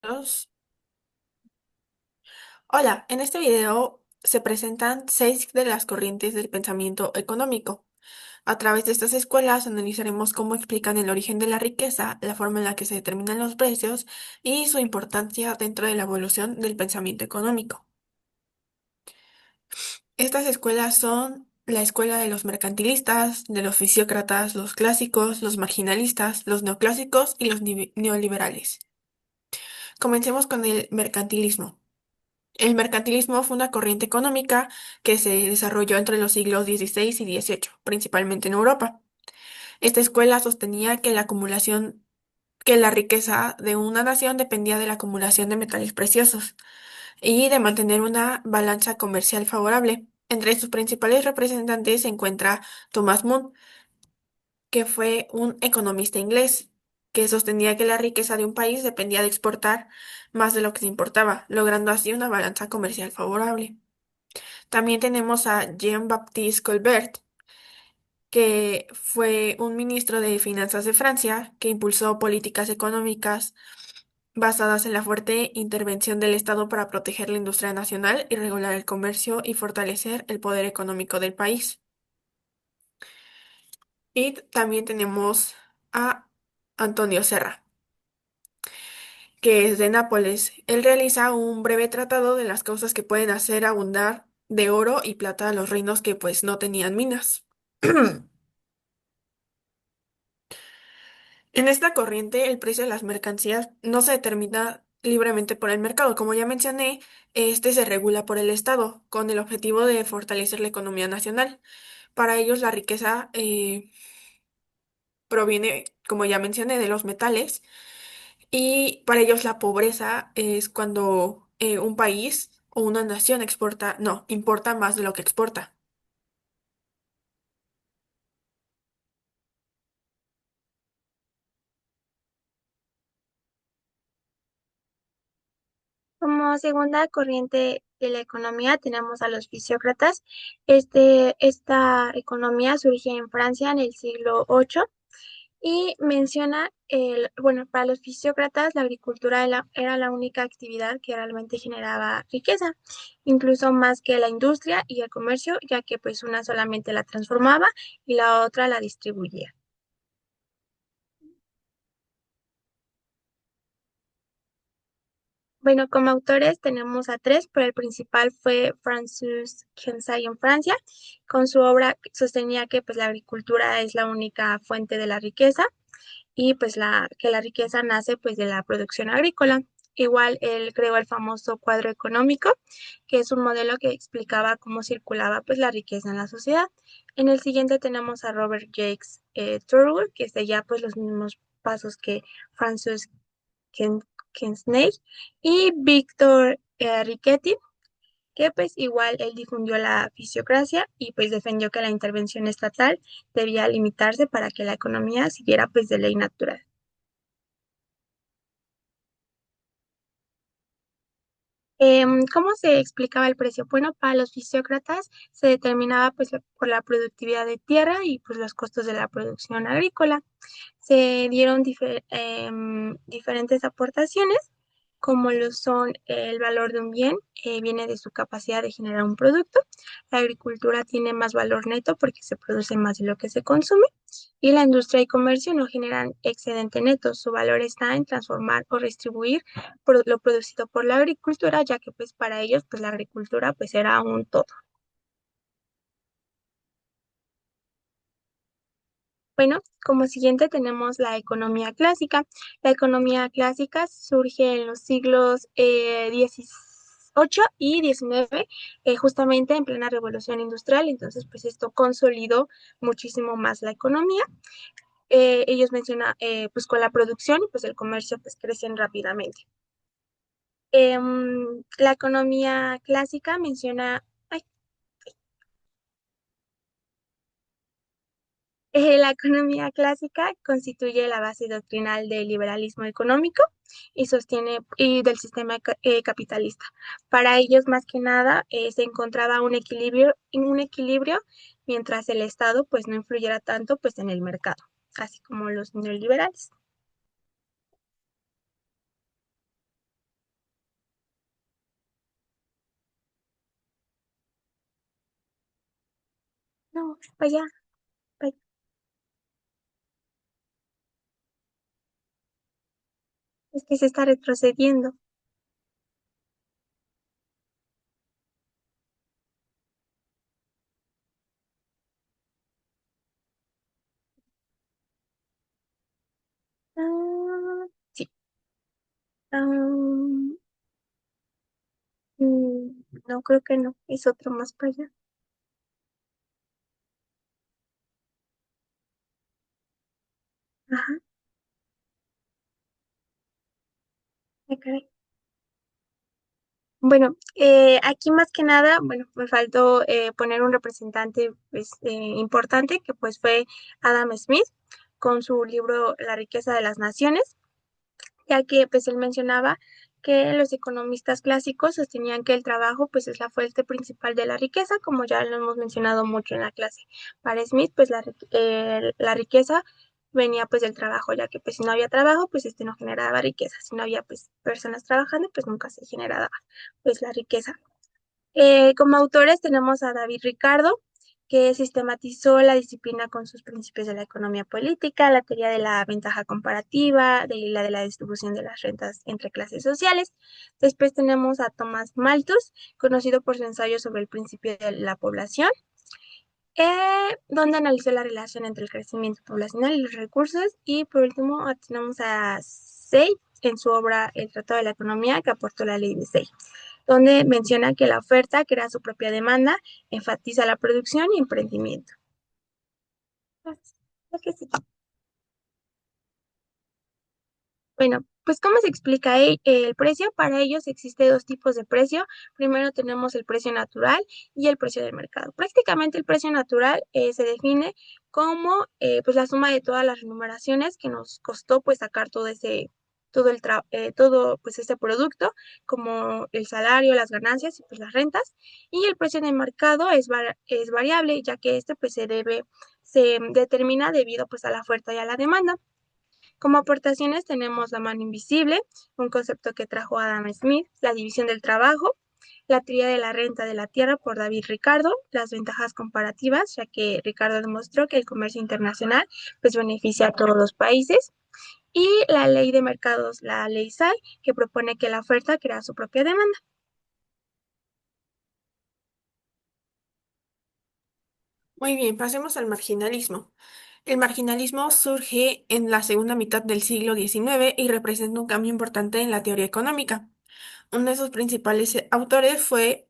Dos. Hola, en este video se presentan 6 de las corrientes del pensamiento económico. A través de estas escuelas analizaremos cómo explican el origen de la riqueza, la forma en la que se determinan los precios y su importancia dentro de la evolución del pensamiento económico. Estas escuelas son la escuela de los mercantilistas, de los fisiócratas, los clásicos, los marginalistas, los neoclásicos y los neoliberales. Comencemos con el mercantilismo. El mercantilismo fue una corriente económica que se desarrolló entre los siglos XVI y XVIII, principalmente en Europa. Esta escuela sostenía que que la riqueza de una nación dependía de la acumulación de metales preciosos y de mantener una balanza comercial favorable. Entre sus principales representantes se encuentra Thomas Moore, que fue un economista inglés, que sostenía que la riqueza de un país dependía de exportar más de lo que se importaba, logrando así una balanza comercial favorable. También tenemos a Jean-Baptiste Colbert, que fue un ministro de Finanzas de Francia, que impulsó políticas económicas basadas en la fuerte intervención del Estado para proteger la industria nacional y regular el comercio y fortalecer el poder económico del país. Y también tenemos a Antonio Serra, que es de Nápoles. Él realiza un breve tratado de las causas que pueden hacer abundar de oro y plata a los reinos que pues no tenían minas. En esta corriente, el precio de las mercancías no se determina libremente por el mercado. Como ya mencioné, este se regula por el Estado con el objetivo de fortalecer la economía nacional. Para ellos, la riqueza proviene, como ya mencioné, de los metales y para ellos la pobreza es cuando un país o una nación exporta, no, importa más de lo que exporta. Como segunda corriente de la economía tenemos a los fisiócratas. Esta economía surge en Francia en el siglo VIII y menciona bueno, para los fisiócratas la agricultura era la única actividad que realmente generaba riqueza, incluso más que la industria y el comercio, ya que pues una solamente la transformaba y la otra la distribuía. Bueno, como autores tenemos a tres, pero el principal fue Francis Kensay en Francia. Con su obra sostenía que pues la agricultura es la única fuente de la riqueza y pues que la riqueza nace pues de la producción agrícola. Igual él creó el famoso cuadro económico, que es un modelo que explicaba cómo circulaba pues la riqueza en la sociedad. En el siguiente tenemos a Robert Jacques Turgot, que seguía pues los mismos pasos que Francis Ken- Kensney y Víctor Riquetti, que pues igual él difundió la fisiocracia y pues defendió que la intervención estatal debía limitarse para que la economía siguiera pues de ley natural. ¿Cómo se explicaba el precio? Bueno, para los fisiócratas se determinaba pues por la productividad de tierra y pues los costos de la producción agrícola. Se dieron diferentes aportaciones, como lo son el valor de un bien, viene de su capacidad de generar un producto. La agricultura tiene más valor neto porque se produce más de lo que se consume. Y la industria y comercio no generan excedente neto. Su valor está en transformar o redistribuir lo producido por la agricultura, ya que pues para ellos pues la agricultura pues era un todo. Bueno, como siguiente tenemos la economía clásica. La economía clásica surge en los siglos XVIII y XIX, justamente en plena revolución industrial. Entonces, pues esto consolidó muchísimo más la economía. Ellos mencionan, pues con la producción y pues el comercio pues crecen rápidamente. La economía clásica menciona, ay, la economía clásica constituye la base doctrinal del liberalismo económico y sostiene y del sistema capitalista. Para ellos, más que nada, se encontraba un equilibrio mientras el Estado pues no influyera tanto pues en el mercado, así como los neoliberales. No, para allá, para allá. Es que se está retrocediendo. Sí. Ah, no, creo que no. Es otro más para allá. Ajá, ah, caray. Bueno, aquí más que nada, bueno, me faltó poner un representante pues, importante que pues fue Adam Smith con su libro La riqueza de las naciones, ya que pues él mencionaba que los economistas clásicos sostenían que el trabajo pues es la fuente principal de la riqueza, como ya lo hemos mencionado mucho en la clase. Para Smith pues la riqueza venía pues del trabajo, ya que pues si no había trabajo pues este no generaba riqueza, si no había pues personas trabajando pues nunca se generaba pues la riqueza. Como autores tenemos a David Ricardo, que sistematizó la disciplina con sus principios de la economía política, la teoría de la ventaja comparativa, de la distribución de las rentas entre clases sociales. Después tenemos a Thomas Malthus, conocido por su ensayo sobre el principio de la población, donde analizó la relación entre el crecimiento poblacional y los recursos. Y por último tenemos a Say en su obra El Tratado de la Economía, que aportó la ley de Say, donde menciona que la oferta crea su propia demanda, enfatiza la producción y emprendimiento. Es que sí. Bueno, pues ¿cómo se explica el precio? Para ellos existe dos tipos de precio. Primero tenemos el precio natural y el precio del mercado. Prácticamente el precio natural se define como pues la suma de todas las remuneraciones que nos costó pues sacar todo pues ese producto, como el salario, las ganancias y pues las rentas. Y el precio del mercado es variable, ya que este pues se determina debido pues a la oferta y a la demanda. Como aportaciones tenemos la mano invisible, un concepto que trajo Adam Smith, la división del trabajo, la teoría de la renta de la tierra por David Ricardo, las ventajas comparativas, ya que Ricardo demostró que el comercio internacional pues beneficia a todos los países, y la ley de mercados, la ley SAI, que propone que la oferta crea su propia demanda. Muy bien, pasemos al marginalismo. El marginalismo surge en la segunda mitad del siglo XIX y representa un cambio importante en la teoría económica. Uno de sus principales autores fue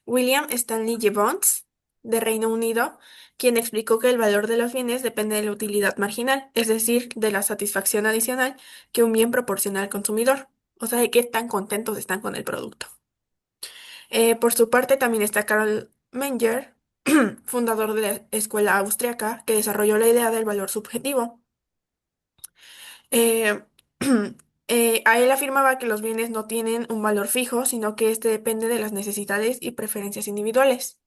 William Stanley Gibbons, de Reino Unido, quien explicó que el valor de los bienes depende de la utilidad marginal, es decir, de la satisfacción adicional que un bien proporciona al consumidor, o sea, de qué tan contentos están con el producto. Por su parte, también está Karl Menger, fundador de la escuela austriaca, que desarrolló la idea del valor subjetivo. Eh, a él afirmaba que los bienes no tienen un valor fijo, sino que este depende de las necesidades y preferencias individuales.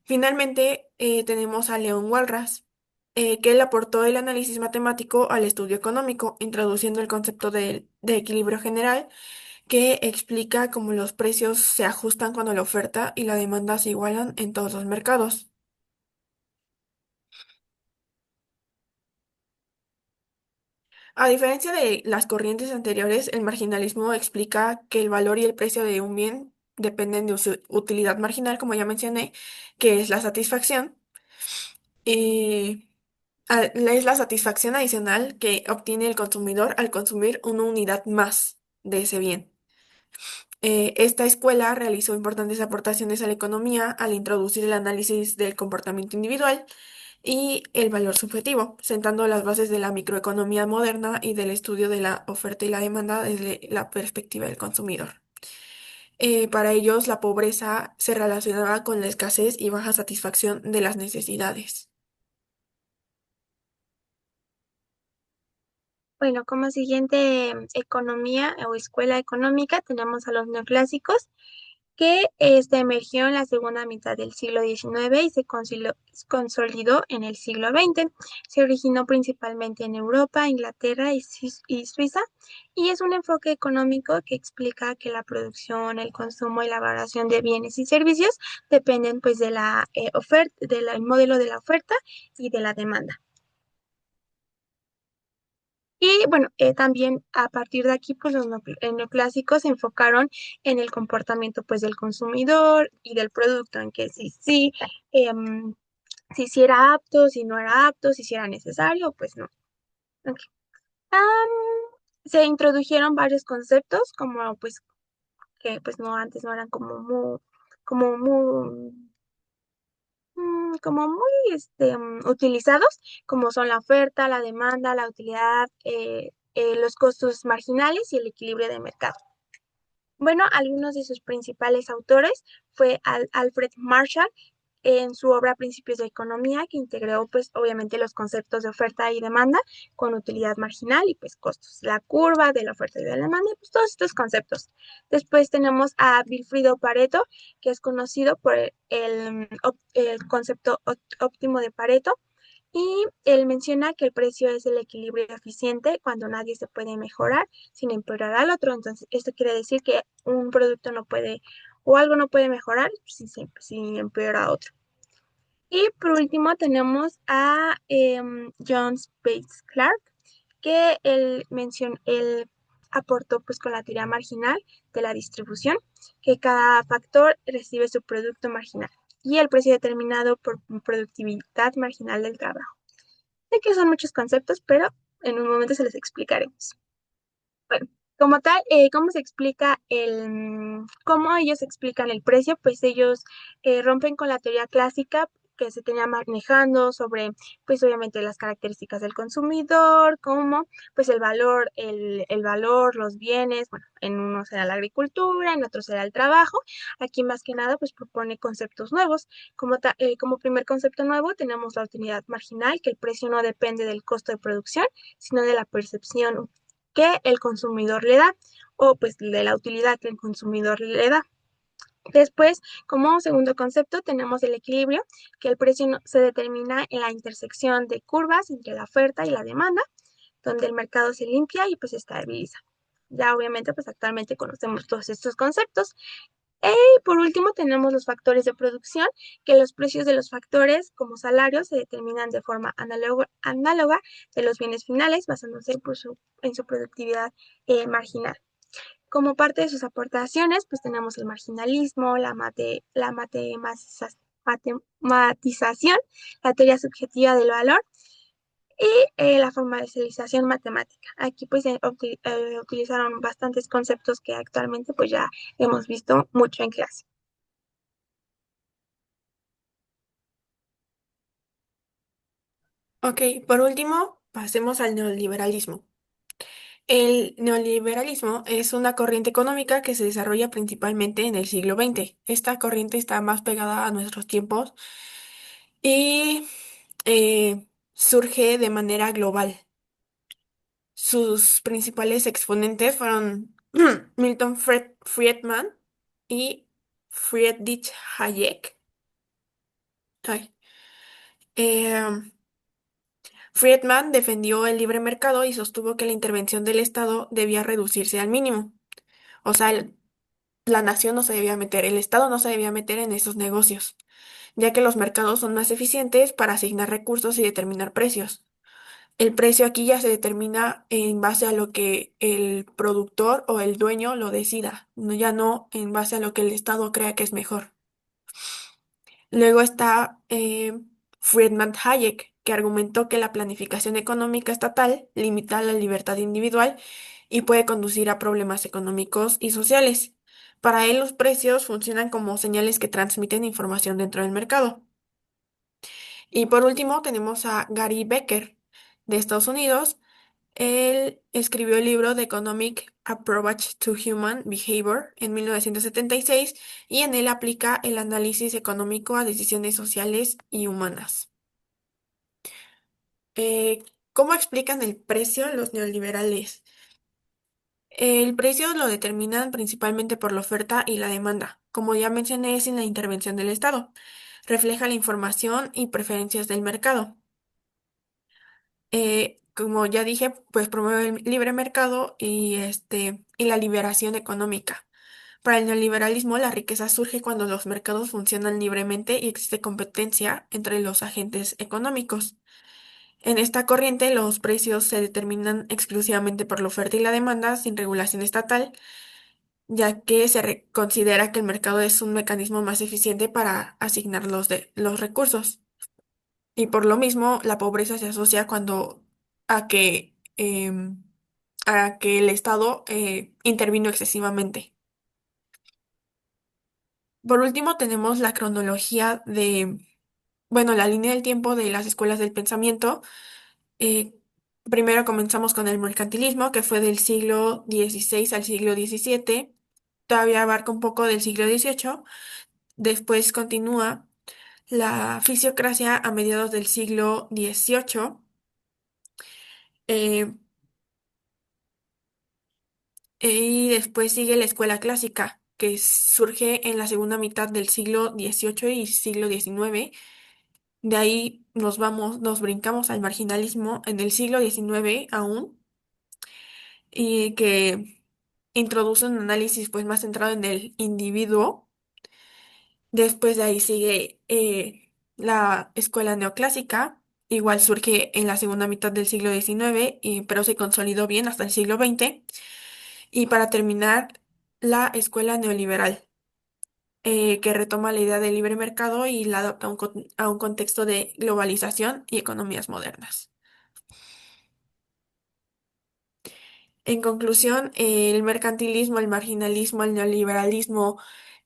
Finalmente, tenemos a Leon Walras, que él aportó el análisis matemático al estudio económico, introduciendo el concepto de equilibrio general, que explica cómo los precios se ajustan cuando la oferta y la demanda se igualan en todos los mercados. A diferencia de las corrientes anteriores, el marginalismo explica que el valor y el precio de un bien dependen de su utilidad marginal, como ya mencioné, que es la satisfacción. Y es la satisfacción adicional que obtiene el consumidor al consumir una unidad más de ese bien. Esta escuela realizó importantes aportaciones a la economía al introducir el análisis del comportamiento individual y el valor subjetivo, sentando las bases de la microeconomía moderna y del estudio de la oferta y la demanda desde la perspectiva del consumidor. Para ellos, la pobreza se relacionaba con la escasez y baja satisfacción de las necesidades. Bueno, como siguiente economía o escuela económica tenemos a los neoclásicos, que emergió en la segunda mitad del siglo XIX y se consolidó en el siglo XX. Se originó principalmente en Europa, Inglaterra y Suiza, y es un enfoque económico que explica que la producción, el consumo y la valoración de bienes y servicios dependen pues de la oferta, del modelo de la oferta y de la demanda. Y bueno, también a partir de aquí, pues los neoclásicos se enfocaron en el comportamiento pues del consumidor y del producto, en que em, si era apto, si no era apto, si sí era necesario, pues no. Ok. Am, Se introdujeron varios conceptos, como pues que pues no antes no eran como muy como muy utilizados, como son la oferta, la demanda, la utilidad, los costos marginales y el equilibrio de mercado. Bueno, algunos de sus principales autores fue Alfred Marshall en su obra Principios de Economía, que integró pues obviamente los conceptos de oferta y demanda con utilidad marginal y pues costos, la curva de la oferta y de la demanda, pues todos estos conceptos. Después tenemos a Vilfredo Pareto, que es conocido por el concepto óptimo de Pareto, y él menciona que el precio es el equilibrio eficiente cuando nadie se puede mejorar sin empeorar al otro. Entonces, esto quiere decir que un producto no puede o algo no puede mejorar si empeora a otro. Y por último tenemos a John Bates Clark, que él aportó pues con la teoría marginal de la distribución, que cada factor recibe su producto marginal y el precio determinado por productividad marginal del trabajo. Sé que son muchos conceptos, pero en un momento se los explicaremos. Bueno, como tal, ¿cómo se explica cómo ellos explican el precio? Pues ellos rompen con la teoría clásica que se tenía manejando sobre, pues obviamente las características del consumidor, como pues el valor, los bienes, bueno, en uno será la agricultura, en otro será el trabajo. Aquí más que nada, pues propone conceptos nuevos. Como primer concepto nuevo tenemos la utilidad marginal, que el precio no depende del costo de producción, sino de la percepción que el consumidor le da o pues de la utilidad que el consumidor le da. Después, como segundo concepto, tenemos el equilibrio, que el precio se determina en la intersección de curvas entre la oferta y la demanda, donde el mercado se limpia y pues se estabiliza. Ya obviamente, pues actualmente conocemos todos estos conceptos. Y por último, tenemos los factores de producción, que los precios de los factores como salarios se determinan de forma análoga de los bienes finales, basándose en su productividad marginal. Como parte de sus aportaciones, pues tenemos el marginalismo, la matematización, la teoría subjetiva del valor y la formalización matemática. Aquí pues utilizaron bastantes conceptos que actualmente pues ya hemos visto mucho en clase. Ok, por último, pasemos al neoliberalismo. El neoliberalismo es una corriente económica que se desarrolla principalmente en el siglo XX. Esta corriente está más pegada a nuestros tiempos y surge de manera global. Sus principales exponentes fueron Friedman y Friedrich Hayek. Ay. Eh, Friedman defendió el libre mercado y sostuvo que la intervención del Estado debía reducirse al mínimo. O sea, la nación no se debía meter, el Estado no se debía meter en esos negocios, ya que los mercados son más eficientes para asignar recursos y determinar precios. El precio aquí ya se determina en base a lo que el productor o el dueño lo decida, ya no en base a lo que el Estado crea que es mejor. Luego está Friedman Hayek, que argumentó que la planificación económica estatal limita la libertad individual y puede conducir a problemas económicos y sociales. Para él, los precios funcionan como señales que transmiten información dentro del mercado. Y por último, tenemos a Gary Becker, de Estados Unidos. Él escribió el libro The Economic Approach to Human Behavior en 1976 y en él aplica el análisis económico a decisiones sociales y humanas. ¿Cómo explican el precio los neoliberales? El precio lo determinan principalmente por la oferta y la demanda. Como ya mencioné, sin la intervención del Estado. Refleja la información y preferencias del mercado. Como ya dije, pues promueve el libre mercado y la liberación económica. Para el neoliberalismo, la riqueza surge cuando los mercados funcionan libremente y existe competencia entre los agentes económicos. En esta corriente, los precios se determinan exclusivamente por la oferta y la demanda sin regulación estatal, ya que considera que el mercado es un mecanismo más eficiente para asignar los recursos. Y por lo mismo, la pobreza se asocia a que, em, a que el Estado intervino excesivamente. Por último, tenemos la cronología bueno, la línea del tiempo de las escuelas del pensamiento. Eh, Primero comenzamos con el mercantilismo, que fue del siglo XVI al siglo XVII. Todavía abarca un poco del siglo XVIII. Después continúa la fisiocracia a mediados del siglo XVIII. eh, y después sigue la escuela clásica, que surge en la segunda mitad del siglo XVIII y siglo XIX. De ahí nos brincamos al marginalismo en el siglo XIX aún, y que introduce un análisis pues más centrado en el individuo. Después de ahí sigue la escuela neoclásica, igual surge en la segunda mitad del siglo XIX, pero se consolidó bien hasta el siglo XX. Y para terminar, la escuela neoliberal, que retoma la idea del libre mercado y la adapta a un contexto de globalización y economías modernas. En conclusión, el mercantilismo, el marginalismo, el neoliberalismo,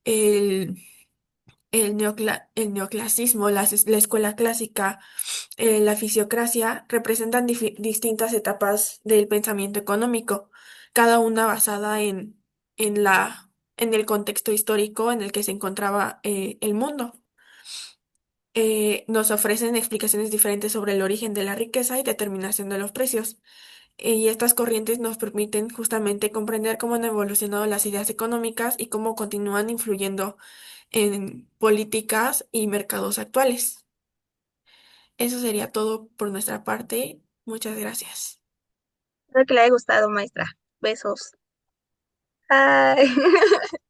el, el neoclasismo, la escuela clásica, la fisiocracia, representan distintas etapas del pensamiento económico, cada una basada en en el contexto histórico en el que se encontraba el mundo. Nos ofrecen explicaciones diferentes sobre el origen de la riqueza y determinación de los precios. Y estas corrientes nos permiten justamente comprender cómo han evolucionado las ideas económicas y cómo continúan influyendo en políticas y mercados actuales. Eso sería todo por nuestra parte. Muchas gracias. Espero que le haya gustado, maestra. Besos. Bye.